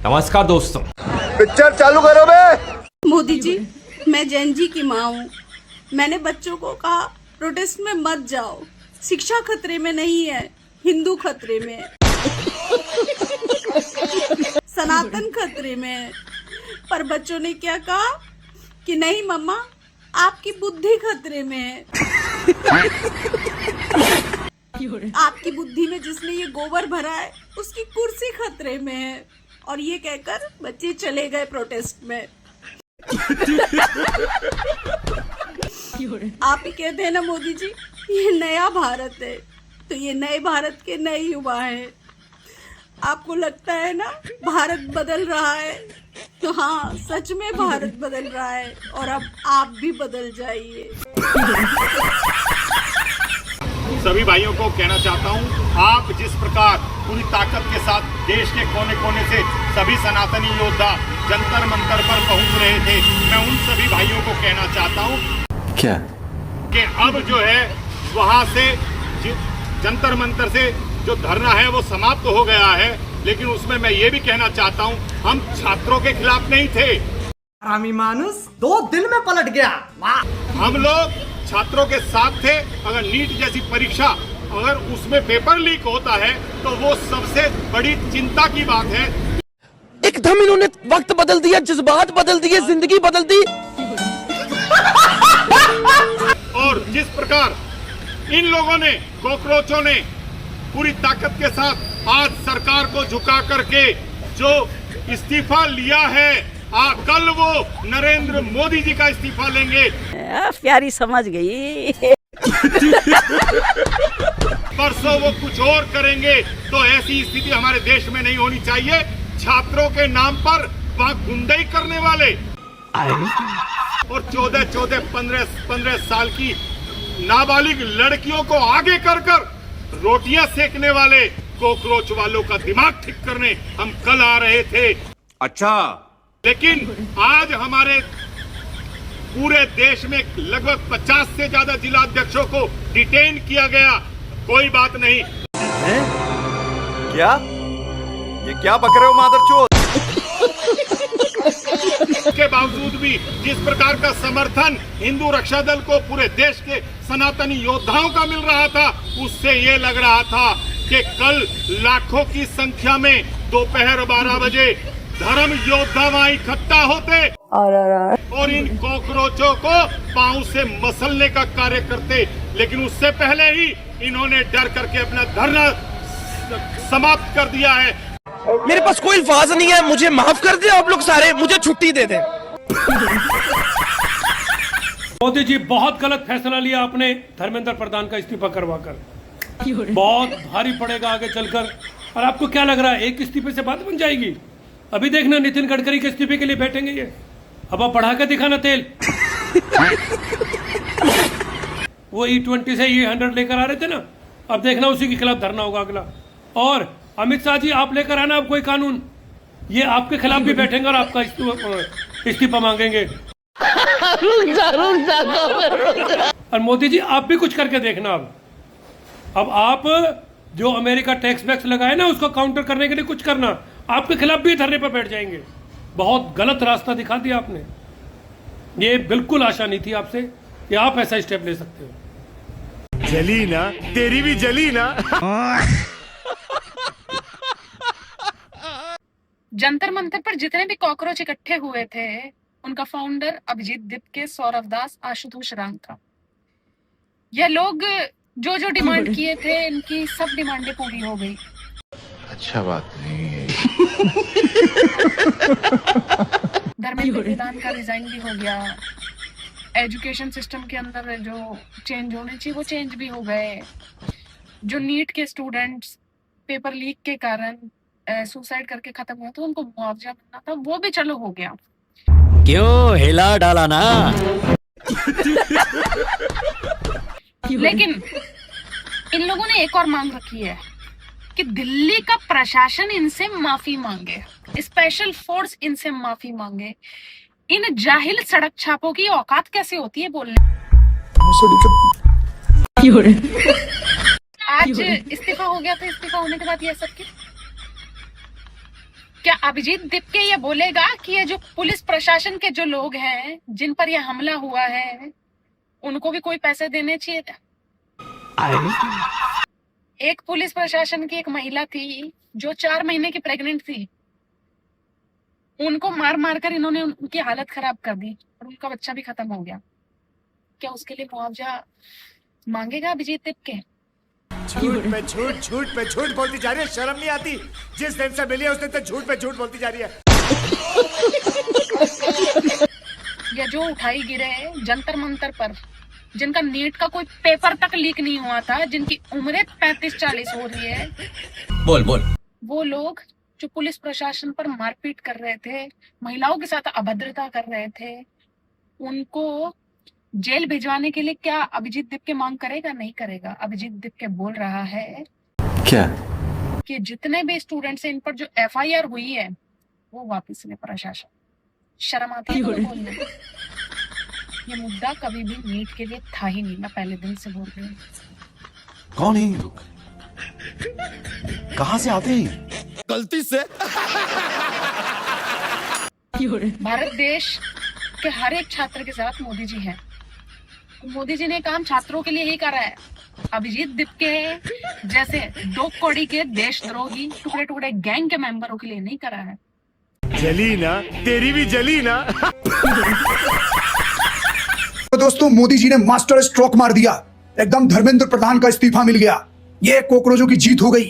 नमस्कार दोस्तों। पिक्चर चालू करो बे। मोदी जी, मैं जैन जी की माँ हूँ। मैंने बच्चों को कहा प्रोटेस्ट में मत जाओ, शिक्षा खतरे में नहीं है, हिंदू खतरे में है, सनातन खतरे में है। पर बच्चों ने क्या कहा कि नहीं मम्मा, आपकी बुद्धि खतरे में है। आपकी बुद्धि में जिसने ये गोबर भरा है उसकी कुर्सी खतरे में है। और ये कहकर बच्चे चले गए प्रोटेस्ट में। आप ही कहते हैं ना मोदी जी, ये नया भारत है, तो ये नए भारत के नए युवा हैं। आपको लगता है ना भारत बदल रहा है, तो हाँ सच में भारत बदल रहा है और अब आप भी बदल जाइए। सभी भाइयों को कहना चाहता हूं, आप जिस प्रकार पूरी ताकत के साथ देश के कोने कोने से सभी सनातनी योद्धा जंतर मंतर पर पहुंच रहे थे, मैं उन सभी भाइयों को कहना चाहता हूं क्या कि अब जो है वहां से जंतर मंतर से जो धरना है वो समाप्त हो गया है, लेकिन उसमें मैं ये भी कहना चाहता हूं, हम छात्रों के खिलाफ नहीं थे। हरामी मानुस 2 दिन में पलट गया। हम लोग छात्रों के साथ थे। अगर नीट जैसी परीक्षा अगर उसमें पेपर लीक होता है तो वो सबसे बड़ी चिंता की बात है। एकदम इन्होंने वक्त बदल दिया, जज्बात बदल दिए, जिंदगी बदल दी। और जिस प्रकार इन लोगों ने, कॉकरोचों ने पूरी ताकत के साथ आज सरकार को झुका करके जो इस्तीफा लिया है, कल वो नरेंद्र मोदी जी का इस्तीफा लेंगे। प्यारी समझ गई। परसों वो कुछ और करेंगे, तो ऐसी स्थिति हमारे देश में नहीं होनी चाहिए। छात्रों के नाम पर वहाँ गुंडाई करने वाले और 14-15 साल की नाबालिग लड़कियों को आगे कर रोटियां सेकने वाले कॉकरोच वालों का दिमाग ठीक करने हम कल आ रहे थे। अच्छा, लेकिन आज हमारे पूरे देश में लगभग 50 से ज्यादा जिला अध्यक्षों को डिटेन किया गया। कोई बात नहीं। क्या ये क्या बक रहे हो मादरचोद? के बावजूद भी जिस प्रकार का समर्थन हिंदू रक्षा दल को पूरे देश के सनातनी योद्धाओं का मिल रहा था, उससे ये लग रहा था कि कल लाखों की संख्या में दोपहर 12 बजे धर्म योद्धा वहां इकट्ठा होते और इन कॉकरोचों को पांव से मसलने का कार्य करते। लेकिन उससे पहले ही इन्होंने डर करके अपना धरना समाप्त कर दिया है। मेरे पास कोई अल्फाज नहीं है, मुझे माफ कर दे आप लोग सारे, मुझे छुट्टी दे दें। मोदी जी, बहुत गलत फैसला लिया आपने धर्मेंद्र प्रधान का इस्तीफा करवाकर। बहुत भारी पड़ेगा आगे चलकर। और आपको क्या लग रहा है एक इस्तीफे से बात बन जाएगी? अभी देखना नितिन गडकरी के इस्तीफे के लिए बैठेंगे ये। अब आप बढ़ा के दिखाना तेल। वो E20 से E100 लेकर आ रहे थे ना, अब देखना उसी के खिलाफ धरना होगा अगला। और अमित शाह जी, आप लेकर आना अब कोई कानून, ये आपके खिलाफ भी बैठेंगे और आपका इस्तीफा मांगेंगे। और मोदी जी, आप भी कुछ करके देखना। अब आप जो अमेरिका टैक्स वैक्स लगाए ना, उसको काउंटर करने के लिए कुछ करना। आपके खिलाफ भी धरने पर बैठ जाएंगे। बहुत गलत रास्ता दिखा दिया आपने। ये बिल्कुल आशा नहीं थी आपसे कि आप ऐसा स्टेप ले सकते हो। जली ना, तेरी भी जली ना। जंतर मंतर पर जितने भी कॉकरोच इकट्ठे हुए थे, उनका फाउंडर अभिजीत दिपके, सौरभ दास, आशुतोष राम था। यह लोग जो जो डिमांड किए थे, इनकी सब डिमांडें पूरी हो गई। अच्छा बात नहीं है। धर्मेंद्र प्रधान का रिजाइन भी हो गया। एजुकेशन सिस्टम के अंदर जो चेंज होने चाहिए वो चेंज भी हो गए। जो नीट के स्टूडेंट्स पेपर लीक के कारण सुसाइड करके खत्म हुआ, तो उनको मुआवजा मिलना था, वो भी चलो हो गया। क्यों हिला डाला ना? लेकिन इन लोगों ने एक और मांग रखी है कि दिल्ली का प्रशासन इनसे माफी मांगे, स्पेशल फोर्स इनसे माफी मांगे। इन जाहिल सड़क छापों की औकात कैसे होती है बोलने? आज इस्तीफा हो गया, तो इस्तीफा होने के बाद ये सब की क्या अभिजीत दीपके ये बोलेगा कि ये जो पुलिस प्रशासन के जो लोग हैं जिन पर यह हमला हुआ है उनको भी कोई पैसे देने चाहिए था? एक पुलिस प्रशासन की एक महिला थी जो 4 महीने की प्रेग्नेंट थी, उनको मार मार कर इन्होंने उनकी हालत खराब कर दी और उनका बच्चा भी खत्म हो गया। क्या उसके लिए मुआवजा मांगेगा अभिजीत दीपके? झूठ पे झूठ बोलती जा रही है, शर्म नहीं आती? जिस दिन से मिली है उस दिन तक झूठ पे झूठ बोलती जा रही है। या जो उठाई गिरे जंतर मंतर पर, जिनका नीट का कोई पेपर तक लीक नहीं हुआ था, जिनकी उम्रें 35-40 हो रही है, बोल वो लोग जो पुलिस प्रशासन पर मारपीट कर रहे थे, महिलाओं के साथ अभद्रता कर रहे थे, उनको जेल भिजवाने के लिए क्या अभिजीत दीपके मांग करेगा? नहीं करेगा। अभिजीत दीपके बोल रहा है क्या कि जितने भी स्टूडेंट्स हैं इन पर जो FIR हुई है वो वापस ले प्रशासन। शर्म आती है बोलने? ये मुद्दा कभी भी नीट के लिए था ही नहीं, मैं पहले दिन से बोल रही हूँ। कौन है ये लोग? कहां से आते हैं? गलती से भारत देश के हर एक छात्र के साथ मोदी जी हैं। मोदी जी ने काम छात्रों के लिए ही करा है। अभिजीत दीपके जैसे 2 कौड़ी के देशद्रोही टुकड़े टुकड़े गैंग के मेंबरों के लिए नहीं करा है। जली ना, तेरी भी जली ना। तो दोस्तों, मोदी जी ने मास्टर स्ट्रोक मार दिया, एकदम धर्मेंद्र प्रधान का इस्तीफा मिल गया। ये कॉकरोचों की जीत हो गई।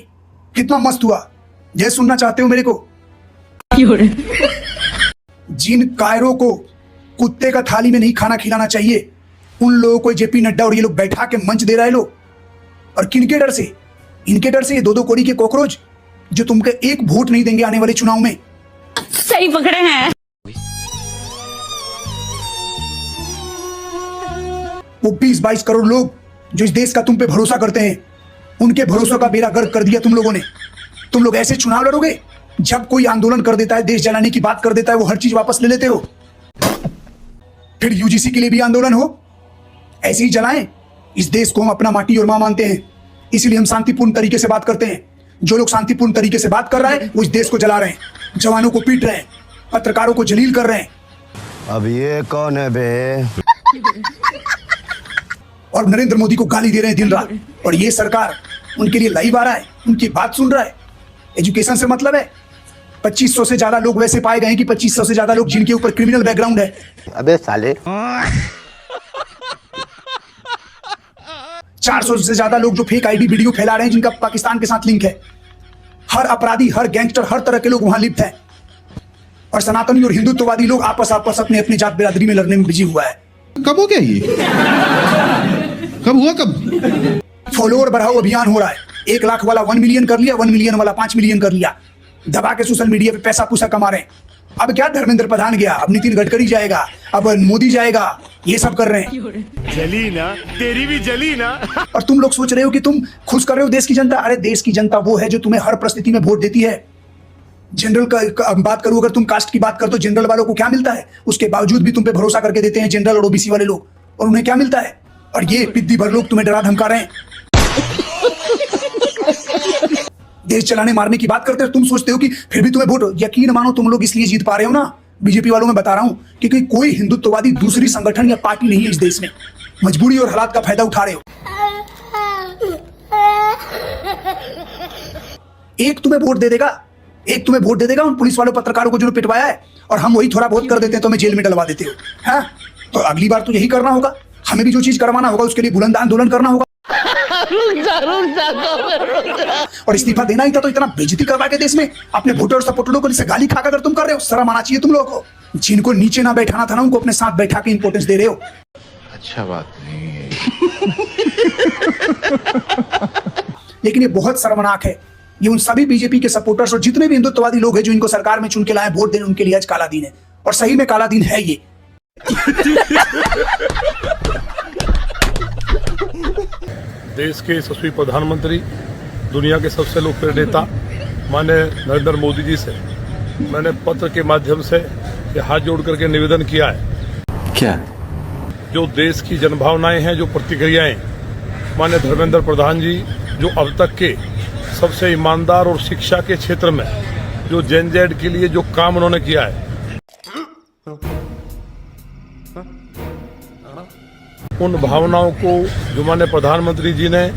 कितना मस्त हुआ। ये सुनना चाहते हो मेरे को? जिन कायरों को कुत्ते का थाली में नहीं खाना खिलाना चाहिए, उन लोगों को जेपी नड्डा और ये लोग बैठा के मंच दे रहे लोग। और किनके डर से? इनके डर से, ये 2-2 कौड़ी के कॉकरोच जो तुमके एक वोट नहीं देंगे आने वाले चुनाव में। सही पकड़े हैं। वो 20-22 करोड़ लोग जो इस देश का तुम पे भरोसा करते हैं, उनके भरोसा का बेड़ा गर्क कर दिया तुम लोगों ने। तुम लोग ऐसे चुनाव लड़ोगे? जब कोई आंदोलन कर देता है, देश जलाने की बात कर देता है, वो हर चीज वापस ले लेते हो। फिर यूजीसी के लिए भी आंदोलन हो, ऐसे ही जलाएं। इस देश को हम अपना माटी और मां मानते हैं, इसीलिए हम शांतिपूर्ण तरीके से बात करते हैं। जो लोग शांतिपूर्ण तरीके से बात कर रहे हैं वो इस देश को जला रहे हैं, जवानों को पीट रहे हैं, पत्रकारों को जलील कर रहे हैं। अब ये कौन है बे? और नरेंद्र मोदी को गाली दे रहे हैं दिन रात। और ये सरकार उनके लिए लाइव आ रहा है, उनकी बात सुन रहा है। एजुकेशन से मतलब है? 2500 से ज्यादा लोग वैसे पाए गए हैं कि 2500 से ज्यादा लोग जिनके ऊपर क्रिमिनल बैकग्राउंड है। अबे साले। 400 से ज्यादा लोग जो फेक आईडी वीडियो फैला रहे हैं, जिनका पाकिस्तान के साथ लिंक है। हर अपराधी, हर गैंगस्टर, हर तरह के लोग वहां लिप्त हैं। और सनातनी और हिंदुत्ववादी लोग आपस अपने अपनी जात बिरादरी में लड़ने में बिजी हुआ है। कब हो गया ये? कब हुआ? कब? फॉलोअर बढ़ाओ अभियान हो रहा है। 1 लाख वाला 1 मिलियन कर लिया, 1 मिलियन वाला 5 मिलियन कर लिया। दबा के सोशल मीडिया पे पैसा पूसा कमा रहे हैं। अब क्या धर्मेंद्र प्रधान गया, अब नितिन गडकरी जाएगा, अब मोदी जाएगा, ये सब कर रहे हैं। जली ना, तेरी भी जली ना। और तुम लोग सोच रहे हो कि तुम खुश कर रहे हो देश की जनता। अरे देश की जनता वो है जो तुम्हें हर परिस्थिति में वोट देती है। जनरल का बात करूं, अगर तुम कास्ट की बात कर तो जनरल वालों को क्या मिलता है? उसके बावजूद भी तुम पे भरोसा करके देते हैं जनरल और ओबीसी वाले लोग, और उन्हें क्या मिलता है? और ये पिद्दी भर लोग तुम्हें डरा धमका रहे हैं। देश चलाने मारने की बात करते हो, तुम सोचते हो कि फिर भी तुम्हें वोट। यकीन मानो तुम लोग इसलिए जीत पा रहे हो ना, बीजेपी वालों में बता रहा हूं, क्योंकि कोई हिंदुत्ववादी दूसरी संगठन या पार्टी नहीं है इस देश में। मजबूरी और हालात का फायदा उठा रहे हो। एक तुम्हें वोट दे देगा उन पुलिस वालों पत्रकारों को जो पिटवाया है, और हम वही थोड़ा बहुत कर देते हैं तो हमें जेल में डलवा देते हो। हाँ, तो अगली बार तो यही करना होगा। हमें भी जो चीज करवाना होगा उसके लिए बुलंद आंदोलन करना होगा। और इस्तीफा देना ही था तो इतना बेइज्जती करवा के देश में अपने वोटर और सपोर्टरों को गाली खाकर अगर तुम कर रहे हो, शर्म आना चाहिए तुम लोगों को। जिनको नीचे ना बैठाना था ना, उनको अपने साथ बैठा के इंपोर्टेंस दे रहे हो। अच्छा बात नहीं है। लेकिन ये बहुत शर्मनाक है। ये उन सभी बीजेपी के सपोर्टर्स और जितने भी हिंदुत्ववादी लोग हैं जो इनको सरकार में चुन के लाए वोट देने, उनके लिए आज काला दिन है। और सही में काला दिन है ये। देश के यशस्वी प्रधानमंत्री, दुनिया के सबसे लोकप्रिय नेता माननीय नरेंद्र मोदी जी से मैंने पत्र के माध्यम से हाथ जोड़ करके निवेदन किया है। क्या? जो देश की जनभावनाएं हैं, जो प्रतिक्रियाएं, माननीय धर्मेंद्र प्रधान जी जो अब तक के सबसे ईमानदार और शिक्षा के क्षेत्र में जो जेन जेड के लिए जो काम उन्होंने किया है, उन भावनाओं को जो माननीय प्रधानमंत्री जी ने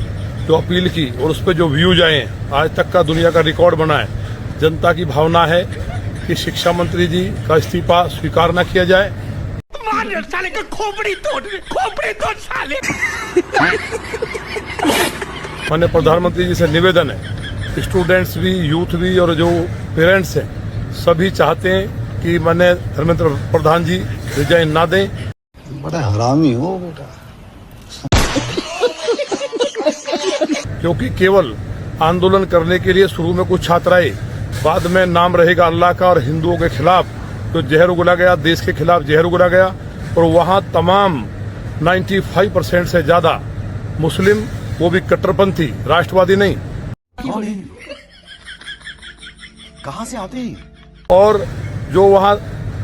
जो अपील की और उस पर जो व्यूज आए हैं, आज तक का दुनिया का रिकॉर्ड बना है। जनता की भावना है कि शिक्षा मंत्री जी का इस्तीफा स्वीकार न किया जाए। साले का खोपड़ी तोड़ साले। माननीय प्रधानमंत्री जी से निवेदन है, स्टूडेंट्स भी, यूथ भी और जो पेरेंट्स हैं सभी चाहते हैं कि माननीय धर्मेंद्र प्रधान जी रिजाइन ना दें। बड़ा हरामी हो बेटा। क्योंकि केवल आंदोलन करने के लिए शुरू में कुछ छात्र आए, बाद में नाम रहेगा अल्लाह का और हिंदुओं के खिलाफ जो जहर उगला गया, देश के खिलाफ जहर उगला गया। और वहां तमाम 95% से ज्यादा मुस्लिम, वो भी कट्टरपंथी, राष्ट्रवादी नहीं। कहां से आते हैं? और जो वहां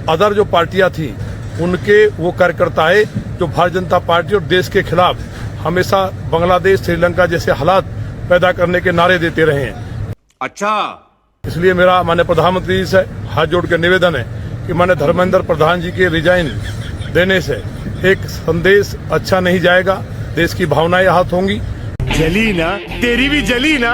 अदर जो पार्टियां थी उनके वो कार्यकर्ता है जो भारतीय जनता पार्टी और देश के खिलाफ हमेशा बांग्लादेश, श्रीलंका जैसे हालात पैदा करने के नारे देते रहे हैं। अच्छा, इसलिए मेरा माननीय प्रधानमंत्री जी से हाथ जोड़ के निवेदन है कि माननीय धर्मेंद्र प्रधान जी के रिजाइन देने से एक संदेश अच्छा नहीं जाएगा, देश की भावनाएं आहत होंगी। जली ना, तेरी भी जली ना।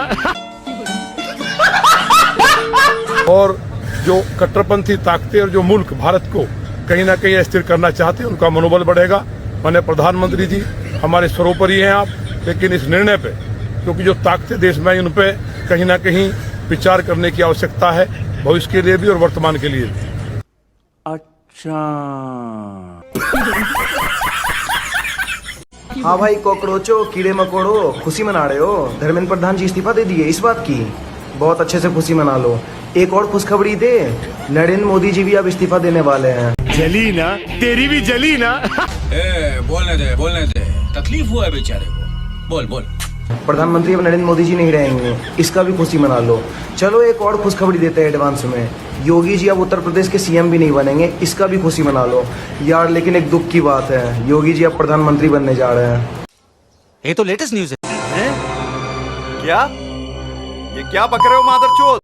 और जो कट्टरपंथी ताकतें और जो मुल्क भारत को कहीं ना कहीं अस्थिर करना चाहते हैं उनका मनोबल बढ़ेगा। माननीय प्रधानमंत्री जी हमारे सर्वोपरि हैं आप, लेकिन इस निर्णय पे क्योंकि जो ताकतें देश में आई उन पे कहीं ना कहीं विचार करने की आवश्यकता है, भविष्य के लिए भी और वर्तमान के लिए भी। हाँ भाई, कॉकरोचो, कीड़े मकोड़ो, खुशी मना रहे हो? धर्मेंद्र प्रधान जी इस्तीफा दे दिए, इस बात की बहुत अच्छे से खुशी मना लो। एक और खुशखबरी दे, नरेंद्र मोदी जी भी अब इस्तीफा देने वाले हैं। जली ना, तेरी भी जली ना। बोलने दे, तकलीफ हुआ है बेचारे को। बोल। प्रधानमंत्री अब नरेंद्र मोदी जी नहीं रहेंगे, इसका भी खुशी मना लो। चलो एक और खुशखबरी देते हैं एडवांस में, योगी जी अब उत्तर प्रदेश के सीएम भी नहीं बनेंगे, इसका भी खुशी मना लो। यार लेकिन एक दुख की बात है, योगी जी अब प्रधानमंत्री बनने जा रहे हैं। ये तो लेटेस्ट न्यूज है। क्या? ये क्या बक रहे हो मादरचोद?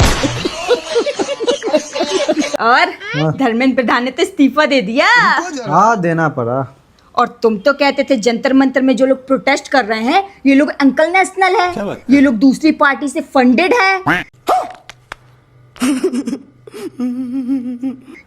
और धर्मेंद्र प्रधान ने तो इस्तीफा दे दिया। हाँ, देना पड़ा। और तुम तो कहते थे जंतर मंतर में जो लोग प्रोटेस्ट कर रहे हैं ये लोग अंकल नेशनल है, ये लोग दूसरी पार्टी से फंडेड है,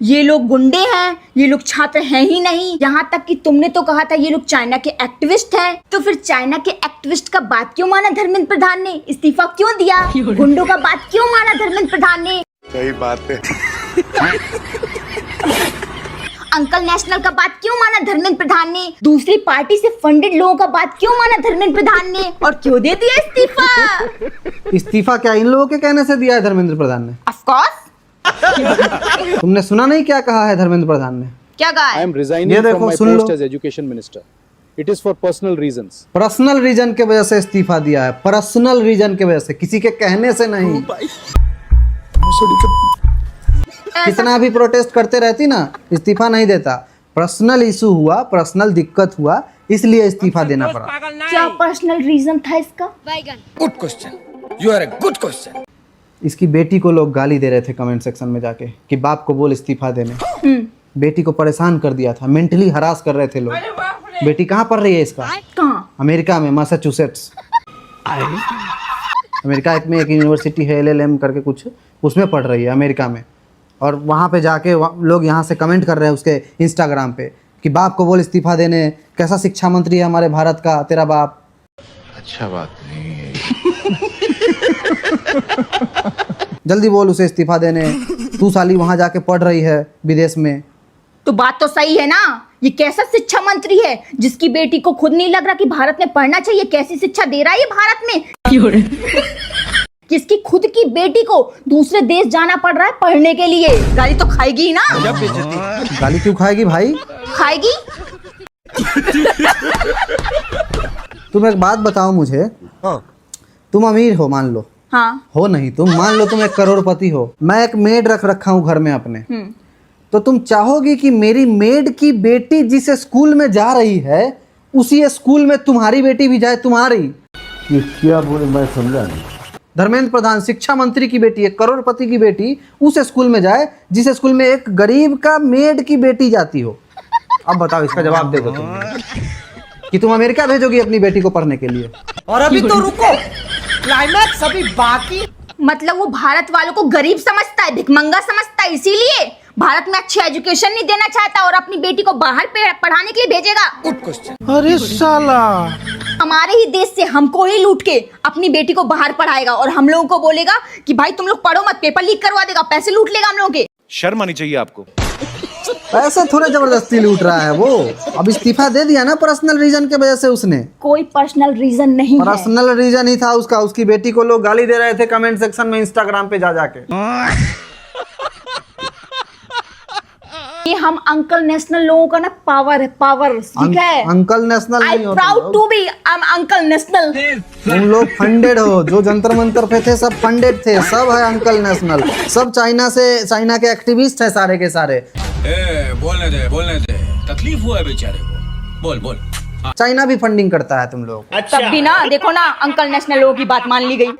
ये लोग गुंडे हैं, ये लोग छात्र हैं ही नहीं। यहाँ तक कि तुमने तो कहा था ये लोग चाइना के एक्टिविस्ट हैं। तो फिर चाइना के एक्टिविस्ट का बात क्यों माना धर्मेंद्र प्रधान ने? इस्तीफा क्यों दिया? गुंडों का बात क्यों माना धर्मेंद्र प्रधान ने? सही बात है। अंकल नेशनल का बात क्यों माना धर्मेंद्र प्रधान ने? दूसरी पार्टी से फंडेड लोगों का बात क्यों माना धर्मेंद्र प्रधान ने? और क्यों दे दिया इस्तीफा? इस्तीफा क्या इन लोगों के कहने से दिया है धर्मेंद्र प्रधान ने? Of course. तुमने सुना नहीं क्या कहा है धर्मेंद्र प्रधान ने? क्या कहा है? ये देखो, सुन लो। Education minister, it is for personal reasons. Personal reason के वजह से इस्तीफा दिया है, पर्सनल रीजन के वजह से, किसी के कहने से नहीं। कितना भी प्रोटेस्ट करते रहती ना, इस्तीफा नहीं देता। पर्सनल इशू हुआ, पर्सनल दिक्कत हुआ, इसलिए इस्तीफा देना पड़ा। क्या पर्सनल रीजन था इसका? Good question, you are a good question. इसकी बेटी को लोग गाली दे रहे थे कमेंट सेक्शन में जाके कि बाप को बोल इस्तीफा देने। बेटी को परेशान कर दिया था, मेंटली हरास कर रहे थे लोग। बेटी कहाँ पढ़ रही है इसका? कहाँ? अमेरिका में, मैसाचुसेट्स। अमेरिका में एक यूनिवर्सिटी है LLM करके कुछ, उसमें पढ़ रही है अमेरिका में। और वहाँ पे जाके लोग यहाँ से कमेंट कर रहे हैं उसके इंस्टाग्राम पे कि बाप को बोल इस्तीफा देने, कैसा शिक्षा मंत्री है हमारे भारत का तेरा बाप। अच्छा बात नहीं है। जल्दी बोल उसे इस्तीफा देने, तू साली वहाँ जाके पढ़ रही है विदेश में। तो बात तो सही है ना, ये कैसा शिक्षा मंत्री है जिसकी बेटी को खुद नहीं लग रहा कि भारत में पढ़ना चाहिए? कैसी शिक्षा दे रहा है ये भारत में? जिसकी खुद की बेटी को दूसरे देश जाना पड़ रहा है पढ़ने के लिए, गाली तो खाएगी ही ना। गाली क्यों खाएगी भाई? खाएगी। तुम एक बात बताओ मुझे। हाँ। तुम अमीर हो मान लो। हाँ। हो नहीं तुम, मान लो तुम एक करोड़पति हो, मैं एक मेड रखा हूँ घर में अपने। तो तुम चाहोगी कि मेरी मेड की बेटी जिस स्कूल में जा रही है उसी स्कूल में तुम्हारी बेटी भी जाए? तुम्हारी ये क्या बोले, मैं समझा नहीं। धर्मेंद्र प्रधान शिक्षा मंत्री की बेटी, एक करोड़पति की बेटी उस स्कूल में जाए जिस स्कूल में एक गरीब का मेड की बेटी जाती हो। अब बताओ, इसका जवाब दे दो तुम कि तुम अमेरिका भेजोगी अपनी बेटी को पढ़ने के लिए। और अभी तो रुको, क्लाइमैक्स अभी बाकी। मतलब वो भारत वालों को गरीब समझता है, भिखमंगा समझता है, इसीलिए भारत में अच्छी एजुकेशन नहीं देना चाहता और अपनी बेटी को बाहर पढ़ाने के लिए भेजेगा। अरे साला, हमारे ही देश से हमको ही लूट के अपनी बेटी को बाहर पढ़ाएगा और हम लोगों को बोलेगा कि भाई तुम लोग पढ़ो मत, पेपर लीक करवा देगा, पैसे लूट लेगा हम लोगों के। शर्म आनी चाहिए आपको। पैसे थोड़े जबरदस्ती लूट रहा है वो। अब इस्तीफा दे दिया ना पर्सनल रीजन के वजह से उसने। कोई पर्सनल रीजन नहीं है, पर्सनल रीजन ही था उसका। उसकी बेटी को लोग गाली दे रहे थे कमेंट सेक्शन में, इंस्टाग्राम पे जा जाके। ये हम अंकल नेशनल लोगों का ना पावर है, पावर, ठीक है। अंकल नेशनल आई नहीं होता। Proud to be I am uncle national. तुम लोग फंडेड हो, जो जंतर मंतर पे थे सब फंडेड थे, सब है अंकल नेशनल। सब चाइना के एक्टिविस्ट है सारे के सारे। बोलने दे, तकलीफ हुआ है बेचारे को, बोल। चाइना भी फंडिंग करता है तुम लोग। तब भी ना देखो ना, अंकल नेशनल लोगों की बात मान ली गई।